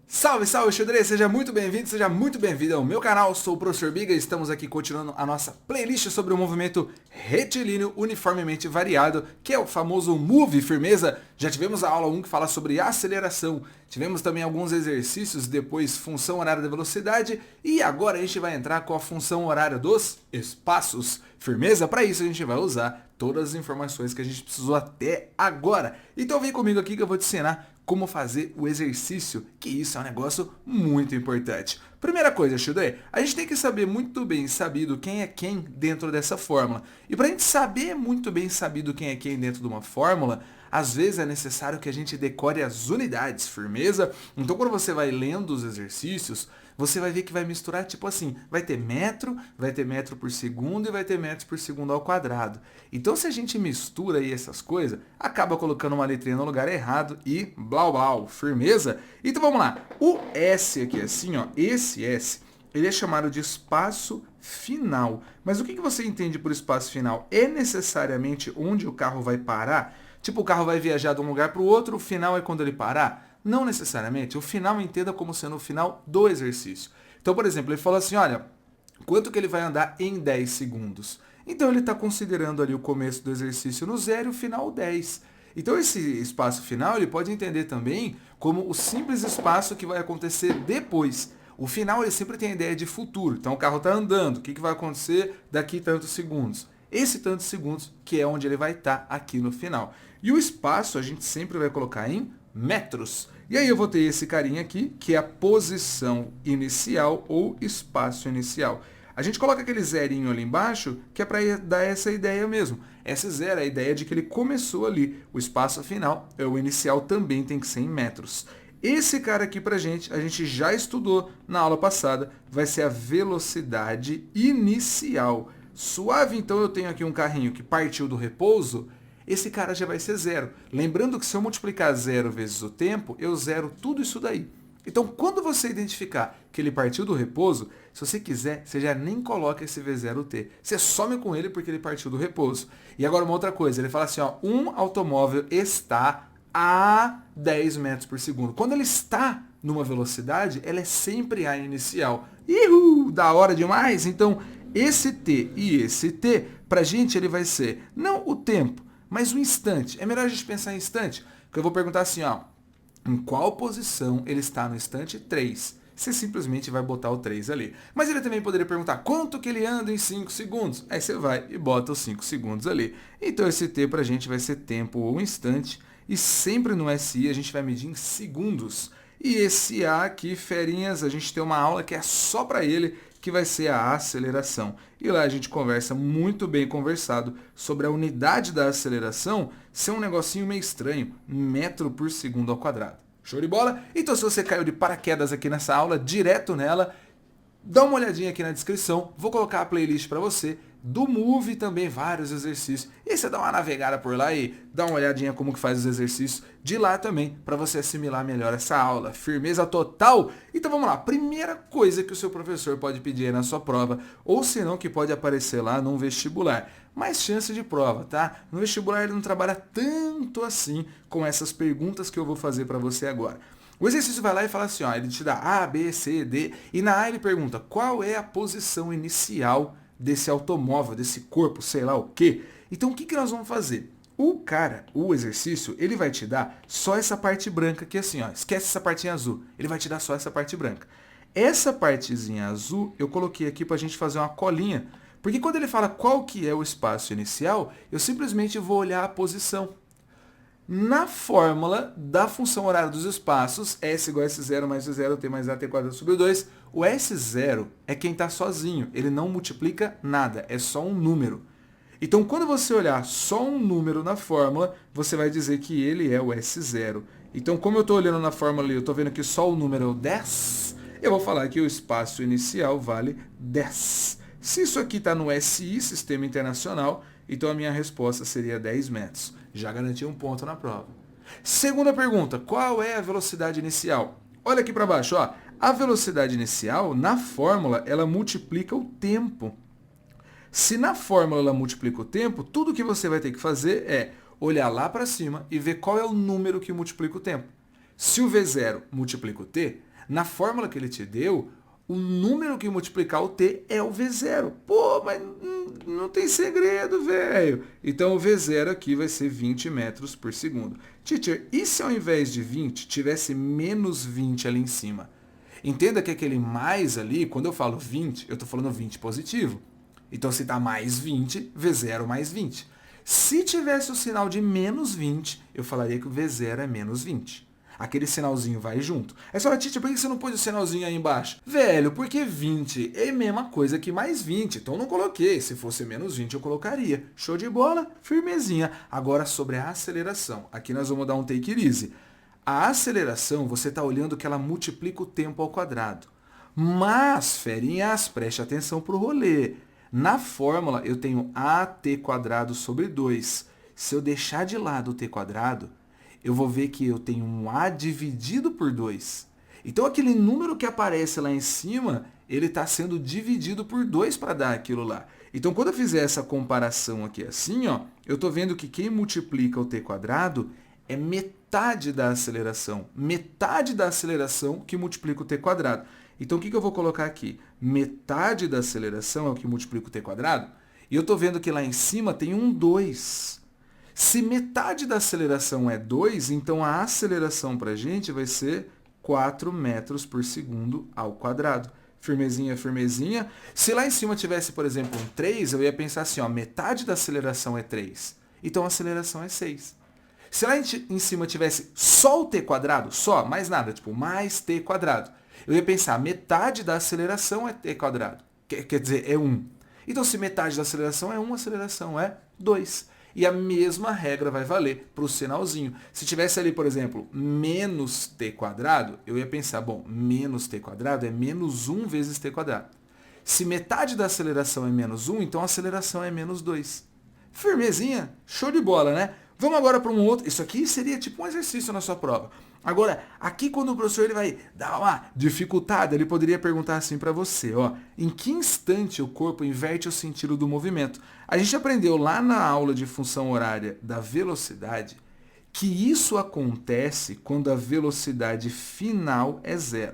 Salve, salve, xadrez! Seja muito bem-vindo, seja muito bem-vindo ao meu canal. Sou o Professor Biga e estamos aqui continuando a nossa playlist sobre o movimento retilíneo uniformemente variado, que é o famoso Move Firmeza. Já tivemos a aula 1 que fala sobre aceleração, tivemos também alguns exercícios, depois função horária da velocidade e agora a gente vai entrar com a função horária dos espaços. Firmeza? Para isso a gente vai usar todas as informações que a gente precisou até agora. Então vem comigo aqui que eu vou te ensinar como fazer o exercício, que isso é um negócio muito importante. Primeira coisa, Xudê, a gente tem que saber muito bem sabido quem é quem dentro dessa fórmula. E para a gente saber muito bem sabido quem é quem dentro de uma fórmula, às vezes é necessário que a gente decore as unidades, firmeza? Então quando você vai lendo os exercícios, você vai ver que vai misturar tipo assim, vai ter metro por segundo e vai ter metros por segundo ao quadrado. Então se a gente mistura aí essas coisas, acaba colocando uma letrinha no lugar errado e blau blau, firmeza? Então vamos lá, o S aqui assim, ó, esse S, ele é chamado de espaço final. Mas o que você entende por espaço final? É necessariamente onde o carro vai parar? Tipo, o carro vai viajar de um lugar para o outro, o final é quando ele parar? Não necessariamente. O final entenda como sendo o final do exercício. Então, por exemplo, ele falou assim, olha, quanto que ele vai andar em 10 segundos? Então, ele está considerando ali o começo do exercício no 0 e o final 10. Então, esse espaço final, ele pode entender também como o simples espaço que vai acontecer depois. O final, ele sempre tem a ideia de futuro. Então, o carro está andando. O que vai acontecer daqui tantos segundos? Esse tantos segundos que é onde ele vai estar aqui no final. E o espaço, a gente sempre vai colocar em metros. E aí eu vou ter esse carinha aqui, que é a posição inicial ou espaço inicial. A gente coloca aquele zerinho ali embaixo, que é para dar essa ideia mesmo. Essa zero é a ideia de que ele começou ali. O espaço final, o inicial também tem que ser em metros. Esse cara aqui a gente já estudou na aula passada, vai ser a velocidade inicial. Suave, então eu tenho aqui um carrinho que partiu do repouso, esse cara já vai ser zero. Lembrando que se eu multiplicar zero vezes o tempo, eu zero tudo isso daí. Então, quando você identificar que ele partiu do repouso, se você quiser, você já nem coloca esse V0T. Você some com ele porque ele partiu do repouso. E agora uma outra coisa, ele fala assim, ó, um automóvel está a 10 metros por segundo. Quando ele está numa velocidade, ela é sempre a inicial. Ihu, da hora demais! Então, esse T e esse T, pra gente ele vai ser não o tempo, mas o instante. É melhor a gente pensar em instante, porque eu vou perguntar assim, ó, em qual posição ele está no instante 3? Você simplesmente vai botar o 3 ali. Mas ele também poderia perguntar quanto que ele anda em 5 segundos. Aí você vai e bota os 5 segundos ali. Então esse T pra gente vai ser tempo ou instante. E sempre no SI a gente vai medir em segundos. E esse A aqui, ferinhas, a gente tem uma aula que é só para ele, que vai ser a aceleração. E lá a gente conversa muito bem conversado sobre a unidade da aceleração ser um negocinho meio estranho, metro por segundo ao quadrado. Show de bola? Então se você caiu de paraquedas aqui nessa aula, direto nela, dá uma olhadinha aqui na descrição, vou colocar a playlist para você, do Move também vários exercícios. E você dá uma navegada por lá e dá uma olhadinha como que faz os exercícios de lá também, para você assimilar melhor essa aula. Firmeza total? Então vamos lá, primeira coisa que o seu professor pode pedir na sua prova, ou senão que pode aparecer lá num vestibular. Mais chance de prova, tá? No vestibular ele não trabalha tanto assim com essas perguntas que eu vou fazer para você agora. O exercício vai lá e fala assim, ó, ele te dá A, B, C, D, e na A ele pergunta qual é a posição inicial desse automóvel, desse corpo, sei lá o quê. Então o que nós vamos fazer? O exercício, ele vai te dar só essa parte branca aqui assim, ó, esquece essa partinha azul, ele vai te dar só essa parte branca. Essa partezinha azul eu coloquei aqui pra gente fazer uma colinha, porque quando ele fala qual que é o espaço inicial, eu simplesmente vou olhar a posição. Na fórmula da função horária dos espaços, S igual a S0 mais S0, T mais A, T quadrado sobre 2, o S0 é quem está sozinho, ele não multiplica nada, é só um número. Então, quando você olhar só um número na fórmula, você vai dizer que ele é o S0. Então, como eu estou olhando na fórmula ali, eu estou vendo que só o número é o 10, eu vou falar que o espaço inicial vale 10. Se isso aqui está no SI, Sistema Internacional, então a minha resposta seria 10 metros. Já garanti um ponto na prova. Segunda pergunta, qual é a velocidade inicial? Olha aqui para baixo, ó. A velocidade inicial, na fórmula, ela multiplica o tempo. Se na fórmula ela multiplica o tempo, tudo que você vai ter que fazer é olhar lá para cima e ver qual é o número que multiplica o tempo. Se o V0 multiplica o T, na fórmula que ele te deu, o número que multiplicar o T é o V0. Pô, mas não tem segredo, velho. Então o V0 aqui vai ser 20 metros por segundo. Teacher, e se ao invés de 20 tivesse menos 20 ali em cima? Entenda que aquele mais ali, quando eu falo 20, eu estou falando 20 positivo. Então se está mais 20, V0 mais 20. Se tivesse o sinal de menos 20, eu falaria que o V0 é menos 20. Aquele sinalzinho vai junto. Aí você fala, Titi, por que você não pôs o sinalzinho aí embaixo? Velho, porque 20 é a mesma coisa que mais 20. Então não coloquei. Se fosse menos 20, eu colocaria. Show de bola? Firmezinha. Agora sobre a aceleração. Aqui nós vamos dar um take it easy. A aceleração, você está olhando que ela multiplica o tempo ao quadrado. Mas, ferinhas, preste atenção para o rolê. Na fórmula, eu tenho at² sobre 2. Se eu deixar de lado o t², eu vou ver que eu tenho um a dividido por 2. Então, aquele número que aparece lá em cima, ele está sendo dividido por 2 para dar aquilo lá. Então, quando eu fizer essa comparação aqui assim, ó, eu estou vendo que quem multiplica o t² é metade da aceleração. Metade da aceleração que multiplica o t². Então, o que eu vou colocar aqui? Metade da aceleração é o que multiplica o t². E eu estou vendo que lá em cima tem um 2. Se metade da aceleração é 2, então a aceleração para a gente vai ser 4 metros por segundo ao quadrado. Firmezinha, firmezinha. Se lá em cima tivesse, por exemplo, um 3, eu ia pensar assim, ó, metade da aceleração é 3. Então a aceleração é 6. Se lá em cima tivesse só o t², só, mais nada, tipo, mais t², eu ia pensar, metade da aceleração é t². Quer dizer, é 1. Então, se metade da aceleração é 1, a aceleração é 2. E a mesma regra vai valer para o sinalzinho. Se tivesse ali, por exemplo, menos t², eu ia pensar, bom, menos t² é menos 1 vezes t². Se metade da aceleração é menos 1, então a aceleração é menos 2. Firmezinha? Show de bola, né? Vamos agora para um outro. Isso aqui seria tipo um exercício na sua prova. Agora, aqui quando o professor ele vai dar uma dificultada, ele poderia perguntar assim para você, ó, em que instante o corpo inverte o sentido do movimento? A gente aprendeu lá na aula de função horária da velocidade que isso acontece quando a velocidade final é 0.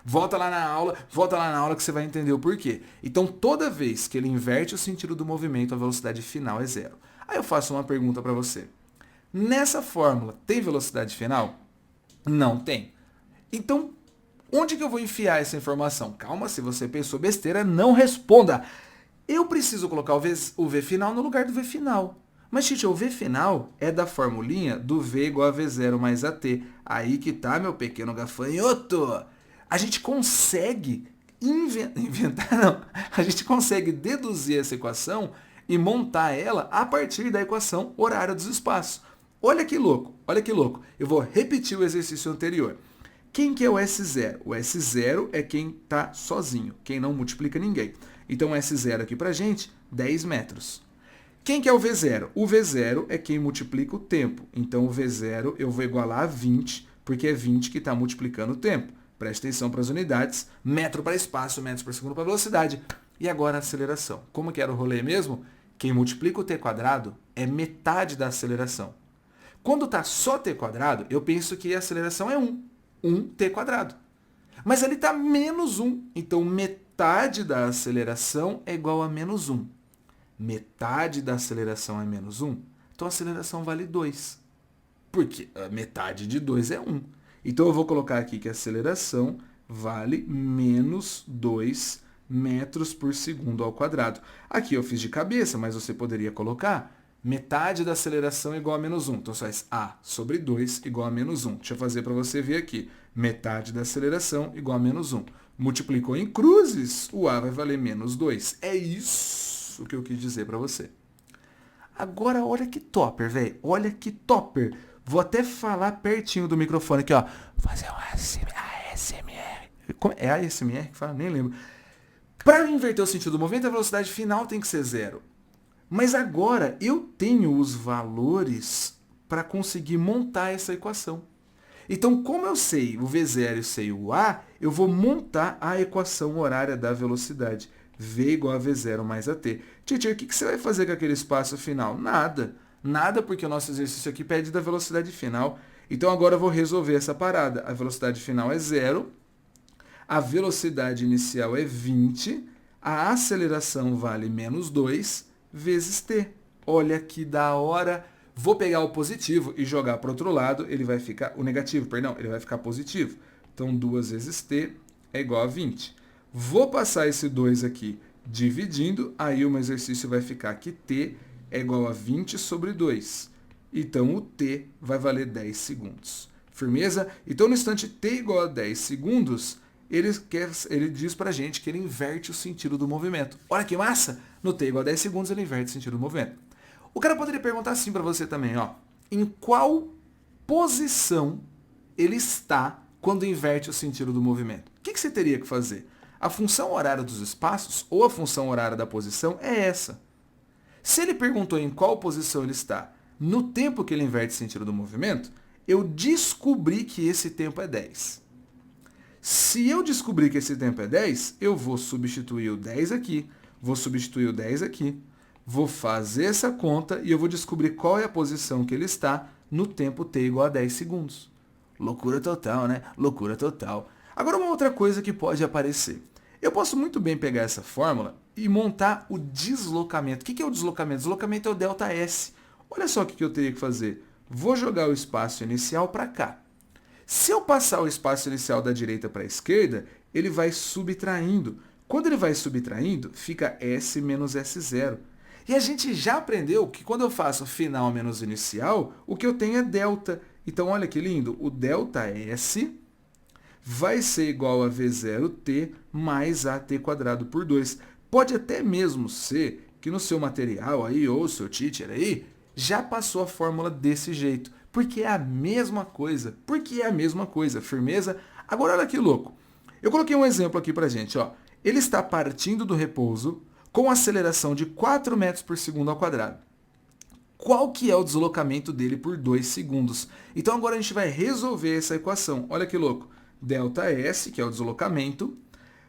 Volta lá na aula que você vai entender o porquê. Então, toda vez que ele inverte o sentido do movimento, a velocidade final é 0. Aí eu faço uma pergunta para você. Nessa fórmula, tem velocidade final? Não tem. Então, onde que eu vou enfiar essa informação? Calma, se você pensou besteira, não responda. Eu preciso colocar o V final no lugar do V final. Mas, Tite, o V final é da formulinha do V igual a V0 mais AT. Aí que tá, meu pequeno gafanhoto. A gente consegue inventar, não. A gente consegue deduzir essa equação e montar ela a partir da equação horária dos espaços. Olha que louco, olha que louco. Eu vou repetir o exercício anterior. Quem que é o S0? O S0 é quem está sozinho, quem não multiplica ninguém. Então, o S0 aqui pra gente, 10 metros. Quem que é o V0? O V0 é quem multiplica o tempo. Então, o V0 eu vou igualar a 20, porque é 20 que está multiplicando o tempo. Preste atenção para as unidades. Metro para espaço, metros por segundo para velocidade. E agora a aceleração. Como que era o rolê mesmo? Quem multiplica o t² é metade da aceleração. Quando está só t², eu penso que a aceleração é 1. 1t². Mas ali está menos 1. Então, metade da aceleração é igual a menos 1. Metade da aceleração é menos 1. Então, a aceleração vale 2. Porque a metade de 2 é 1. Então, eu vou colocar aqui que a aceleração vale menos 2 metros por segundo ao quadrado. Aqui eu fiz de cabeça, mas você poderia colocar metade da aceleração igual a menos 1. Então, você faz A sobre 2 igual a menos 1. Deixa eu fazer para você ver aqui. Metade da aceleração igual a menos 1. Multiplicou em cruzes, o A vai valer menos 2. É isso que eu quis dizer para você. Agora, olha que topper, velho. Olha que topper. Vou até falar pertinho do microfone aqui, ó. Fazer um ASMR. É ASMR que fala? Nem lembro. Para inverter o sentido do movimento, a velocidade final tem que ser 0. Mas agora eu tenho os valores para conseguir montar essa equação. Então, como eu sei o V0 e sei o A, eu vou montar a equação horária da velocidade. V igual a V0 mais AT. Teacher, o que você vai fazer com aquele espaço final? Nada. Nada, porque o nosso exercício aqui pede da velocidade final. Então agora eu vou resolver essa parada. A velocidade final é 0, a velocidade inicial é 20, a aceleração vale menos 2 vezes t. Olha que da hora. Vou pegar o positivo e jogar para o outro lado, ele vai ficar, o negativo, perdão, ele vai ficar positivo. Então 2 vezes t é igual a 20. Vou passar esse 2 aqui dividindo, aí o exercício vai ficar que t é igual a 20 sobre 2. Então o t vai valer 10 segundos. Firmeza? Então no instante t igual a 10 segundos, ele diz pra gente que ele inverte o sentido do movimento. Olha que massa! No t igual a 10 segundos, ele inverte o sentido do movimento. O cara poderia perguntar assim para você também, ó. Em qual posição ele está quando inverte o sentido do movimento? O que você teria que fazer? A função horária dos espaços ou a função horária da posição é essa. Se ele perguntou em qual posição ele está no tempo que ele inverte o sentido do movimento, eu descobri que esse tempo é 10. Se eu descobrir que esse tempo é 10, eu vou substituir o 10 aqui, vou substituir o 10 aqui, vou fazer essa conta e eu vou descobrir qual é a posição que ele está no tempo t igual a 10 segundos. Loucura total, né? Loucura total. Agora uma outra coisa que pode aparecer. Eu posso muito bem pegar essa fórmula e montar o deslocamento. O que é o deslocamento? Deslocamento é o ΔS. Olha só o que eu teria que fazer. Vou jogar o espaço inicial para cá. Se eu passar o espaço inicial da direita para a esquerda, ele vai subtraindo. Quando ele vai subtraindo, fica S menos S0. E a gente já aprendeu que quando eu faço final menos inicial, o que eu tenho é delta. Então, olha que lindo. O ΔS vai ser igual a V0t mais AT quadrado por 2. Pode até mesmo ser que no seu material aí, ou seu teacher aí, já passou a fórmula desse jeito. Porque é a mesma coisa. Porque é a mesma coisa. Firmeza? Agora, olha que louco. Eu coloquei um exemplo aqui pra gente. Ó. Ele está partindo do repouso com aceleração de 4 metros por segundo ao quadrado. Qual que é o deslocamento dele por 2 segundos? Então agora a gente vai resolver essa equação. Olha que louco. ΔS, que é o deslocamento,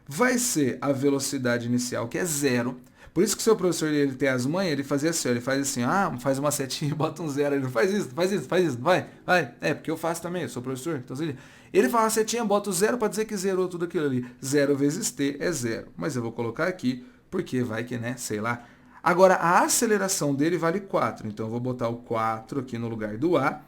vai ser a velocidade inicial, que é 0. Por isso que o seu professor ele tem as manhas, ele fazia assim, ele faz assim, faz uma setinha e bota um 0. Ele não faz isso, vai. É, porque eu faço também, eu sou professor. Então ele faz uma setinha, bota o 0 para dizer que zerou tudo aquilo ali. 0 vezes t é 0. Mas eu vou colocar aqui, porque vai que, né, sei lá. Agora, a aceleração dele vale 4. Então eu vou botar o 4 aqui no lugar do A.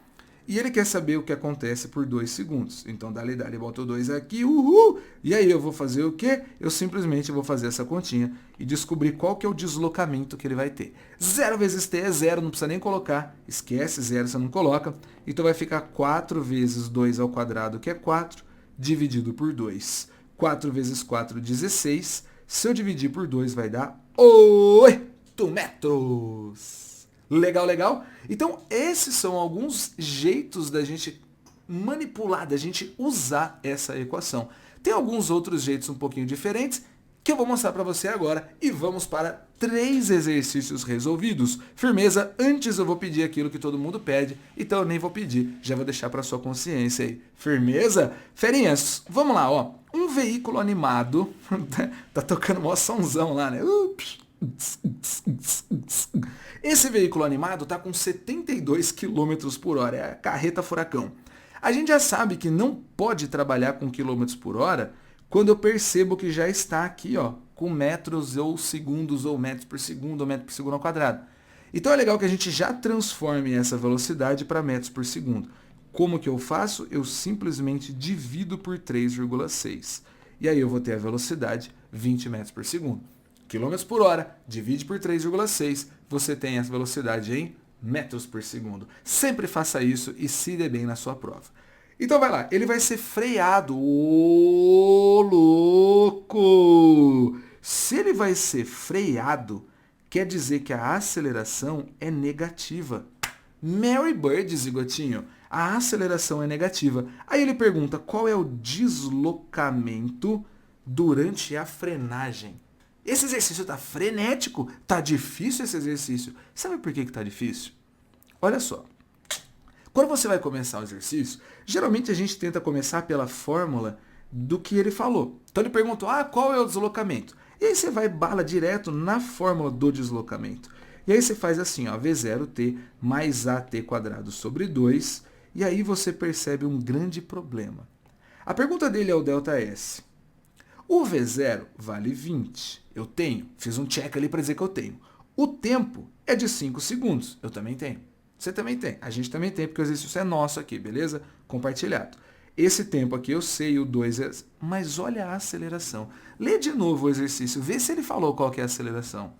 E ele quer saber o que acontece por 2 segundos. Então, dali, bota o 2 aqui, uhul! E aí eu vou fazer o quê? Eu simplesmente vou fazer essa continha e descobrir qual que é o deslocamento que ele vai ter. 0 vezes t é 0, não precisa nem colocar. Esquece, 0 você não coloca. Então vai ficar 4 vezes 2 ao quadrado, que é 4, dividido por 2. 4 vezes 4, 16. Se eu dividir por 2, vai dar 8 metros. Legal, legal? Então, esses são alguns jeitos da gente manipular, da gente usar essa equação. Tem alguns outros jeitos um pouquinho diferentes que eu vou mostrar para você agora e vamos para 3 exercícios resolvidos. Firmeza? Antes eu vou pedir aquilo que todo mundo pede, então eu nem vou pedir, já vou deixar para sua consciência aí. Firmeza? Ferinhas, vamos lá, ó. Um veículo animado, tá tocando mó somzão lá, né? Esse veículo animado está com 72 km por hora, é a carreta furacão. A gente já sabe que não pode trabalhar com quilômetros por hora quando eu percebo que já está aqui, ó, com metros ou segundos, ou metros por segundo, ou metro por segundo ao quadrado. Então é legal que a gente já transforme essa velocidade para metros por segundo. Como que eu faço? Eu simplesmente divido por 3,6. E aí eu vou ter a velocidade 20 metros por segundo. Quilômetros por hora, divide por 3,6, você tem a velocidade em metros por segundo. Sempre faça isso e se dê bem na sua prova. Então vai lá, ele vai ser freado. Ô, louco! Se ele vai ser freado, quer dizer que a aceleração é negativa. Mary Bird, zigotinho, a aceleração é negativa. Aí ele pergunta qual é o deslocamento durante a frenagem. Esse exercício tá frenético, tá difícil esse exercício. Sabe por que tá difícil? Olha só. Quando você vai começar o exercício, geralmente a gente tenta começar pela fórmula do que ele falou. Então ele perguntou, qual é o deslocamento? E aí você vai bala direto na fórmula do deslocamento. E aí você faz assim, ó, V0t mais AT quadrado sobre 2. E aí você percebe um grande problema. A pergunta dele é o ΔS. O V0 vale 20. Eu tenho. Fiz um check ali para dizer que eu tenho. O tempo é de 5 segundos. Eu também tenho. Você também tem. A gente também tem, porque o exercício é nosso aqui, beleza? Compartilhado. Esse tempo aqui eu sei, o 2 é... Mas olha a aceleração. Lê de novo o exercício. Vê se ele falou qual que é a aceleração.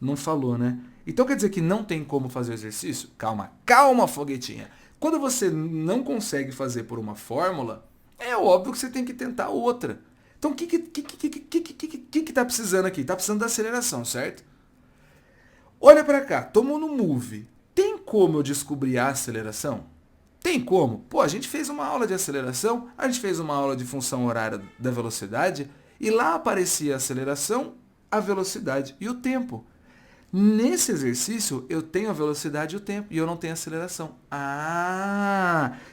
Não falou, né? Então quer dizer que não tem como fazer o exercício? Calma, calma, foguetinha. Quando você não consegue fazer por uma fórmula, é óbvio que você tem que tentar outra. Então o que tá precisando aqui? Tá precisando da aceleração, certo? Olha para cá, tomou no Move. Tem como eu descobrir a aceleração? Tem como? Pô, a gente fez uma aula de aceleração, a gente fez uma aula de função horária da velocidade, e lá aparecia a aceleração, a velocidade e o tempo. Nesse exercício, eu tenho a velocidade e o tempo, e eu não tenho aceleração.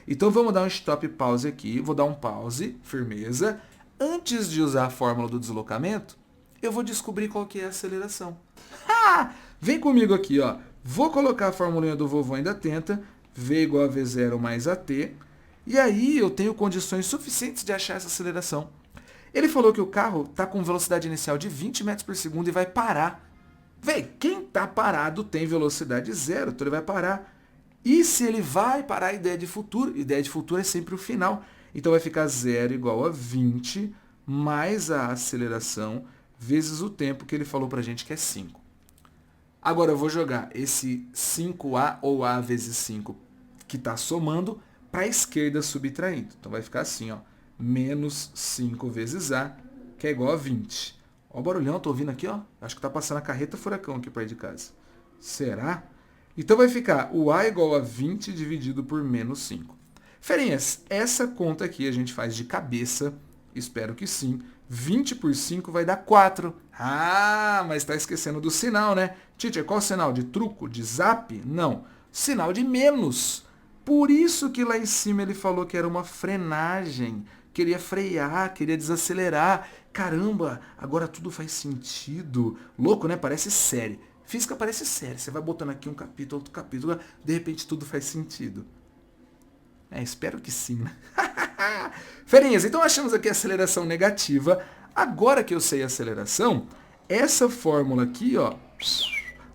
Então vamos dar um stop pause aqui, vou dar um pause, firmeza. Antes de usar a fórmula do deslocamento, eu vou descobrir qual que é a aceleração. Vem comigo aqui, ó. Vou colocar a formulinha do vovô ainda tenta, V igual a V0 mais AT, e aí eu tenho condições suficientes de achar essa aceleração. Ele falou que o carro está com velocidade inicial de 20 metros por segundo e vai parar. Véi, quem está parado tem velocidade zero, então ele vai parar. E se ele vai parar, a ideia de futuro? Ideia de futuro é sempre o final. Então vai ficar 0 igual a 20 mais a aceleração vezes o tempo que ele falou para a gente que é 5. Agora eu vou jogar esse 5A ou A vezes 5 que está somando para a esquerda subtraindo. Então vai ficar assim, ó, menos 5 vezes A, que é igual a 20. Ó o barulhão, tô ouvindo aqui, ó. Acho que tá passando a carreta furacão aqui perto de casa. Será? Então vai ficar o A igual a 20 dividido por menos 5. Ferinhas, essa conta aqui a gente faz de cabeça, espero que sim. 20 por 5 vai dar 4. Mas tá esquecendo do sinal, né? Teacher, qual sinal? De truco? De zap? Não. Sinal de menos. Por isso que lá em cima ele falou que era uma frenagem. Queria frear, queria desacelerar. Caramba, agora tudo faz sentido. Louco, né? Parece série. Física parece série. Você vai botando aqui um capítulo, outro capítulo, de repente tudo faz sentido. Espero que sim, né? Ferinhas, então achamos aqui a aceleração negativa. Agora que eu sei a aceleração, essa fórmula aqui, ó,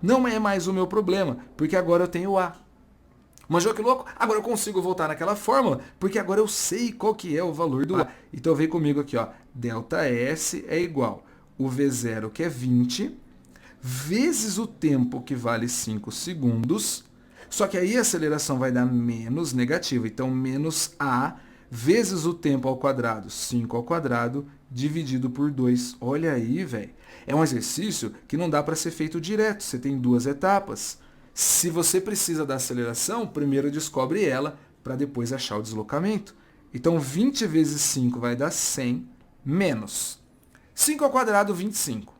não é mais o meu problema, porque agora eu tenho o A. Manjou que louco? Agora eu consigo voltar naquela fórmula, porque agora eu sei qual que é o valor do A. Então vem comigo aqui, ó. ΔS é igual o V0, que é 20, vezes o tempo, que vale 5 segundos. Só que aí a aceleração vai dar menos negativa. Então, menos A vezes o tempo ao quadrado, 5 ao quadrado, dividido por 2. Olha aí, velho. É um exercício que não dá para ser feito direto. Você tem duas etapas. Se você precisa da aceleração, primeiro descobre ela, para depois achar o deslocamento. Então, 20 vezes 5 vai dar 100, menos 5 ao quadrado, 25.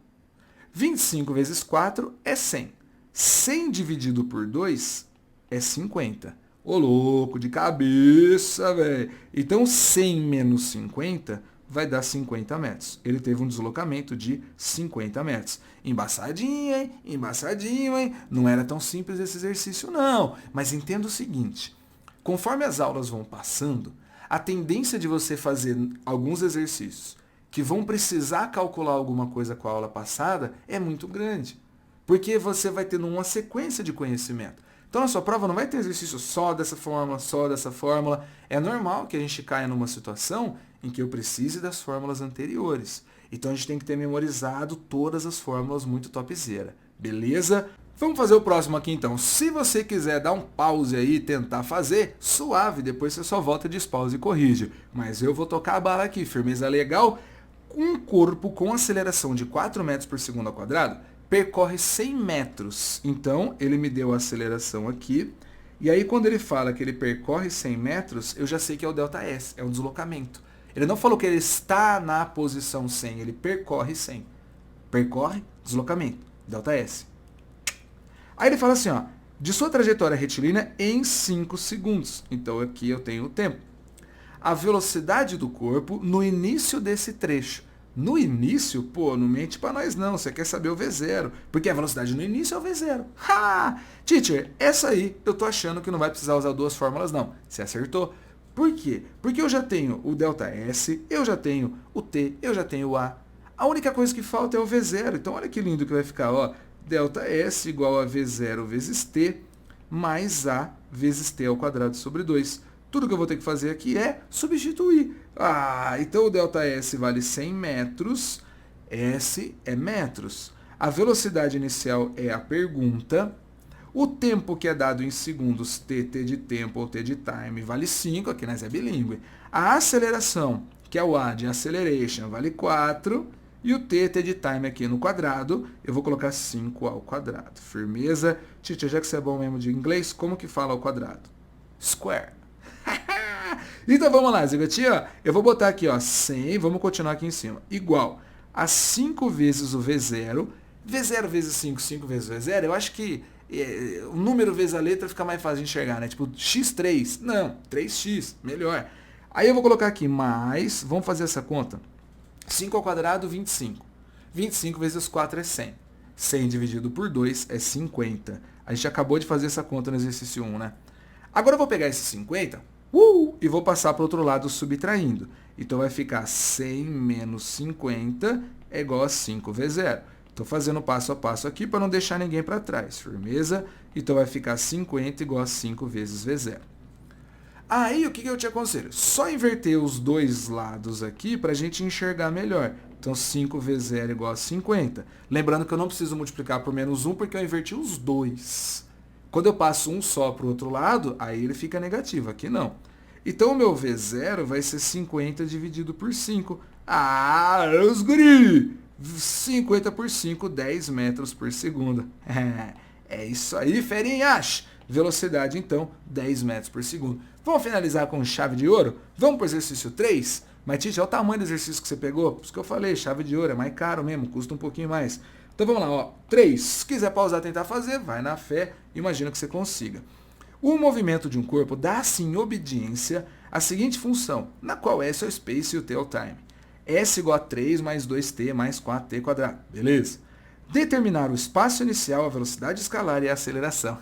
25 vezes 4 é 100. 100 dividido por 2 é 50. Ô louco, de cabeça, velho. Então, 100 menos 50 vai dar 50 metros. Ele teve um deslocamento de 50 metros. Embaçadinho, hein? Embaçadinho, hein? Não era tão simples esse exercício, não. Mas entenda o seguinte. Conforme as aulas vão passando, a tendência de você fazer alguns exercícios que vão precisar calcular alguma coisa com a aula passada é muito grande. Porque você vai tendo uma sequência de conhecimento. Então, na sua prova não vai ter exercício só dessa forma, só dessa fórmula. É normal que a gente caia numa situação em que eu precise das fórmulas anteriores. Então, a gente tem que ter memorizado todas as fórmulas muito topzera. Beleza? Vamos fazer o próximo aqui, então. Se você quiser dar um pause aí e tentar fazer, suave. Depois você só volta, despausa e corrige. Mas eu vou tocar a bala aqui. Firmeza legal. Um corpo com aceleração de 4 metros por segundo ao quadrado percorre 100 metros. Então, ele me deu a aceleração aqui. E aí, quando ele fala que ele percorre 100 metros, eu já sei que é o ΔS, é um deslocamento. Ele não falou que ele está na posição 100, ele percorre 100. Percorre, deslocamento, ΔS. Aí ele fala assim, ó, de sua trajetória retilínea em 5 segundos. Então, aqui eu tenho o tempo. A velocidade do corpo no início desse trecho. No início, pô, não mente pra nós não, você quer saber o V0, porque a velocidade no início é o V0. Ha! Teacher, essa aí eu tô achando que não vai precisar usar duas fórmulas não. Você acertou? Por quê? Porque eu já tenho o ΔS, eu já tenho o T, eu já tenho o A. A única coisa que falta é o V0. Então olha que lindo que vai ficar, ó. ΔS igual a V0 vezes T mais A vezes T ao quadrado sobre 2. Tudo que eu vou ter que fazer aqui é substituir. Então o ΔS vale 100 metros, S é metros. A velocidade inicial é a pergunta. O tempo que é dado em segundos, T de tempo ou T de time, vale 5, aqui nós é bilíngue. A aceleração, que é o A de acceleration, vale 4. E o T de time aqui no quadrado, eu vou colocar 5 ao quadrado. Firmeza? Teacher, já que você é bom mesmo de inglês, como que fala ao quadrado? Square. Então vamos lá, Zigatinho. Eu vou botar aqui, ó, 100, vamos continuar aqui em cima. Igual a 5 vezes o V0. V0 vezes 5, 5 vezes o V0, eu acho que o número vezes a letra fica mais fácil de enxergar, né? Tipo, x3. Não, 3x, melhor. Aí eu vou colocar aqui mais, vamos fazer essa conta. 5 ao quadrado, 25. 25 vezes 4 é 100. 100 dividido por 2 é 50. A gente acabou de fazer essa conta no exercício 1, né? Agora eu vou pegar esse 50 e vou passar para o outro lado subtraindo. Então vai ficar 100 menos 50 é igual a 5V0. Estou fazendo passo a passo aqui para não deixar ninguém para trás. Firmeza? Então vai ficar 50 igual a 5 vezes V0. Aí o que eu te aconselho? Só inverter os dois lados aqui para a gente enxergar melhor. Então 5V0 igual a 50. Lembrando que eu não preciso multiplicar por menos 1 porque eu inverti os dois. Quando eu passo um só para o outro lado, aí ele fica negativo. Aqui não. Então o meu V0 vai ser 50 dividido por 5. Os guri! 50 por 5, 10 metros por segundo. É isso aí, ferinhas! Velocidade, então, 10 metros por segundo. Vamos finalizar com chave de ouro? Vamos para o exercício 3? Mas, Tite, olha o tamanho do exercício que você pegou. Por isso que eu falei, chave de ouro é mais caro mesmo, custa um pouquinho mais. Então vamos lá, ó. 3. Se quiser pausar e tentar fazer, vai na fé. Imagina que você consiga. O movimento de um corpo dá-se em obediência à seguinte função, na qual S é o space e o T é o time. S igual a 3 mais 2T mais 4T quadrado. Beleza? Determinar o espaço inicial, a velocidade escalar e a aceleração.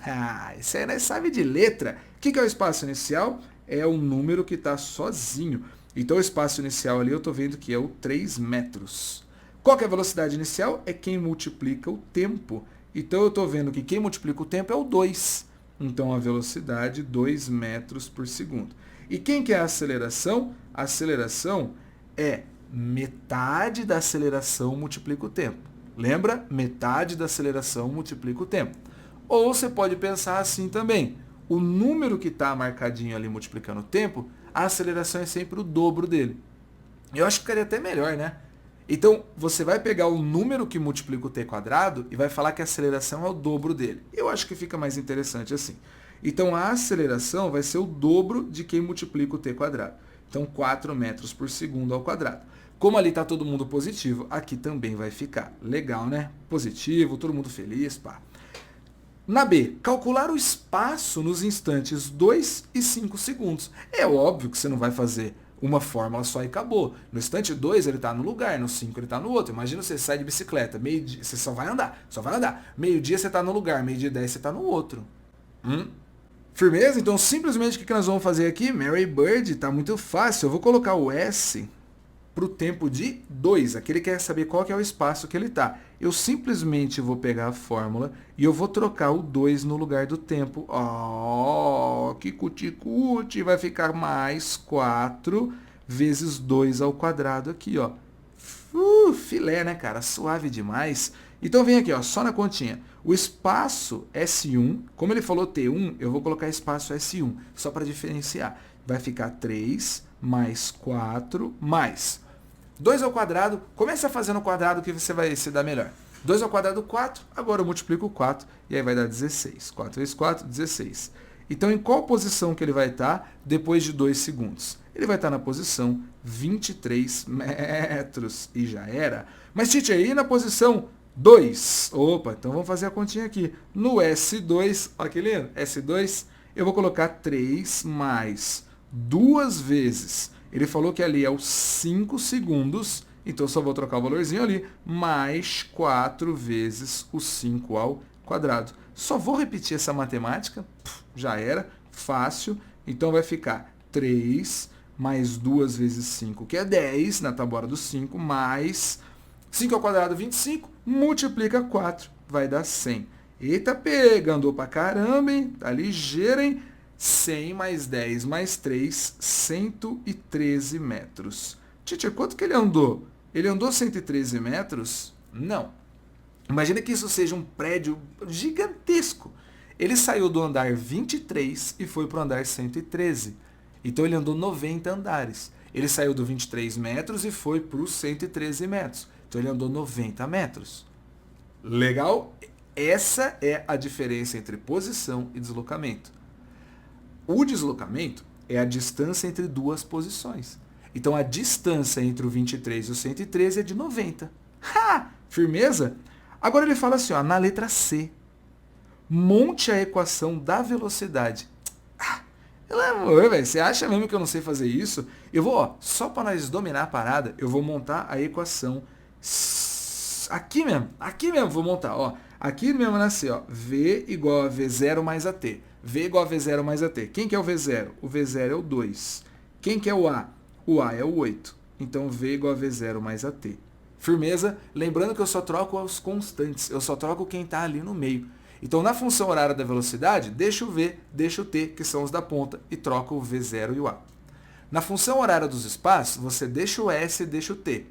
Isso aí nós sabe de letra. O que é o espaço inicial? É o número que está sozinho. Então o espaço inicial ali eu estou vendo que é o 3 metros. Qual que é a velocidade inicial? É quem multiplica o tempo. Então eu estou vendo que quem multiplica o tempo é o 2. Então a velocidade 2 metros por segundo. E quem que é a aceleração? A aceleração é metade da aceleração multiplica o tempo. Lembra? Metade da aceleração multiplica o tempo. Ou você pode pensar assim também. O número que está marcadinho ali multiplicando o tempo, a aceleração é sempre o dobro dele. Eu acho que ficaria até melhor, né? Então, você vai pegar o número que multiplica o t quadrado e vai falar que a aceleração é o dobro dele. Eu acho que fica mais interessante assim. Então, a aceleração vai ser o dobro de quem multiplica o t quadrado. Então, 4 metros por segundo ao quadrado. Como ali está todo mundo positivo, aqui também vai ficar. Legal, né? Positivo, todo mundo feliz, pá. Na B, calcular o espaço nos instantes 2 e 5 segundos. É óbvio que você não vai fazer uma fórmula só e acabou. No instante 2 ele está no lugar, no 5 ele está no outro. Imagina você sai de bicicleta, meio-dia, você só vai andar. Meio-dia você está no lugar, meio-dia 10 você está no outro. Firmeza? Então simplesmente o que nós vamos fazer aqui? Mary Bird, está muito fácil. Eu vou colocar o S para o tempo de 2. Aqui ele quer saber qual que é o espaço que ele está. Eu simplesmente vou pegar a fórmula e eu vou trocar o 2 no lugar do tempo. Que cuti-cuti. Vai ficar mais 4 vezes 2 ao quadrado aqui, ó. Filé, né, cara? Suave demais. Então vem aqui, ó, só na continha. O espaço S1, como ele falou T1, eu vou colocar espaço S1, só para diferenciar. Vai ficar 3 mais 4 mais 2 ao quadrado, começa fazendo o quadrado que você vai se dar melhor. 2 ao quadrado, 4, agora eu multiplico 4 e aí vai dar 16. 4 vezes 4, 16. Então, em qual posição que ele vai estar depois de 2 segundos? Ele vai estar na posição 23 metros e já era. Mas, Tite, aí na posição 2, opa, então vamos fazer a continha aqui. No S2, olha que lindo, S2, eu vou colocar 3 mais 2 vezes Ele falou que ali é os 5 segundos, então eu só vou trocar o valorzinho ali, mais 4 vezes o 5 ao quadrado. Só vou repetir essa matemática, já era, fácil. Então vai ficar 3 mais 2 vezes 5, que é 10, na tabuada do 5, mais 5 ao quadrado, 25, multiplica 4, vai dar 100. Eita, pegando pra caramba, hein? Tá ligeiro, hein? 100 mais 10 mais 3, 113 metros. Teacher, quanto que ele andou? Ele andou 113 metros? Não. Imagina que isso seja um prédio gigantesco. Ele saiu do andar 23 e foi para o andar 113. Então ele andou 90 andares. Ele saiu do 23 metros e foi para os 113 metros. Então ele andou 90 metros. Legal? Essa é a diferença entre posição e deslocamento. O deslocamento é a distância entre duas posições. Então a distância entre o 23 e o 113 é de 90. Ha! Firmeza? Agora ele fala assim, ó, na letra C. Monte a equação da velocidade. Pelo amor, velho, você acha mesmo que eu não sei fazer isso? Eu vou, ó, só para nós dominar a parada, eu vou montar a equação aqui mesmo vou montar, ó. Aqui mesmo nascer, ó, V igual a V0 mais AT. V igual a V0 mais AT. Quem que é o V0? O V0 é o 2. Quem que é o A? O A é o 8. Então V igual a V0 mais AT. Firmeza? Lembrando que eu só troco os constantes, eu só troco quem está ali no meio. Então, na função horária da velocidade, deixa o V, deixa o T, que são os da ponta, e troca o V0 e o A. Na função horária dos espaços, você deixa o S e deixa o T.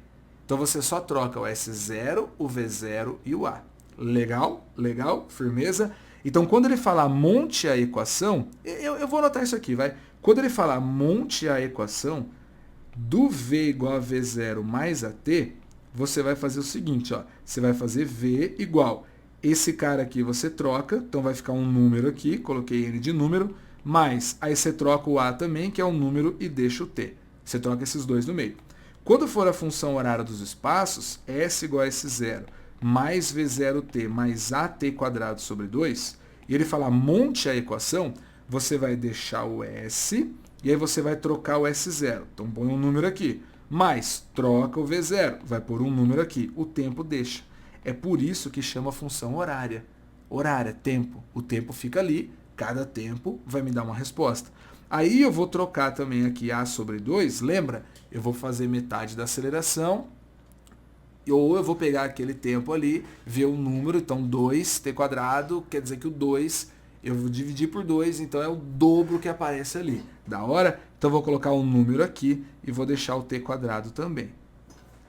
Então, você só troca o S0, o V0 e o A. Legal? Legal? Firmeza? Então, quando ele falar monte a equação, eu vou anotar isso aqui, vai. Quando ele falar monte a equação do V igual a V0 mais AT, você vai fazer o seguinte, ó. Você vai fazer V igual... Esse cara aqui você troca, então vai ficar um número aqui, coloquei ele de número, mais, aí você troca o A também, que é um número, e deixa o T. Você troca esses dois no meio. Quando for a função horária dos espaços, S igual a S0 mais V0T mais AT quadrado sobre 2, e ele fala monte a equação, você vai deixar o S, e aí você vai trocar o S0. Então põe um número aqui, mais, troca o V0, vai pôr um número aqui, o tempo deixa. É por isso que chama função horária. Horária, tempo. O tempo fica ali, cada tempo vai me dar uma resposta. Aí eu vou trocar também aqui A sobre 2, lembra? Eu vou fazer metade da aceleração, ou eu vou pegar aquele tempo ali, ver o número, então 2t quadrado, quer dizer que o 2, eu vou dividir por 2, então é o dobro que aparece ali. Da hora? Então eu vou colocar um número aqui e vou deixar o t quadrado também.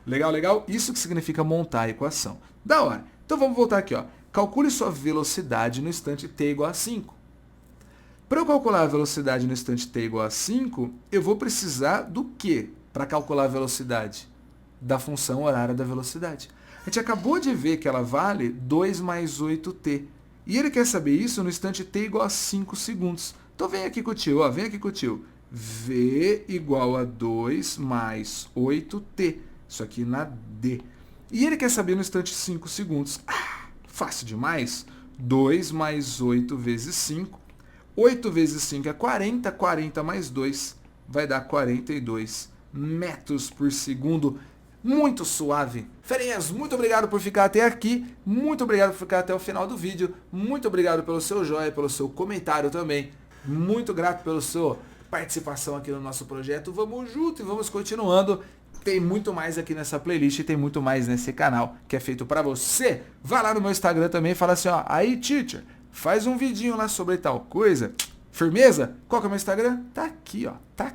Legal, legal? Isso que significa montar a equação. Da hora. Então vamos voltar aqui, ó. Calcule sua velocidade no instante t igual a 5. Para eu calcular a velocidade no instante t igual a 5, eu vou precisar do quê para calcular a velocidade? Da função horária da velocidade. A gente acabou de ver que ela vale 2 mais 8t. E ele quer saber isso no instante t igual a 5 segundos. Então vem aqui com o tio, ó. Vem aqui com o tio. V igual a 2 mais 8t. Isso aqui na D. E ele quer saber no instante 5 segundos. Fácil demais. 2 mais 8 vezes 5. 8 vezes 5 é 40. 40 mais 2 vai dar 42 metros por segundo. Muito suave. Ferinhas, muito obrigado por ficar até aqui. Muito obrigado por ficar até o final do vídeo. Muito obrigado pelo seu joinha, pelo seu comentário também. Muito grato pela sua participação aqui no nosso projeto. Vamos junto e vamos continuando. Tem muito mais aqui nessa playlist e tem muito mais nesse canal que é feito pra você. Vai lá no meu Instagram também e fala assim, ó, aí teacher, faz um vidinho lá sobre tal coisa. Firmeza? Qual que é o meu Instagram? Tá aqui, ó, tá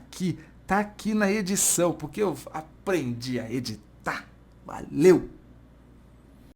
aqui na edição, porque eu aprendi a editar. Valeu!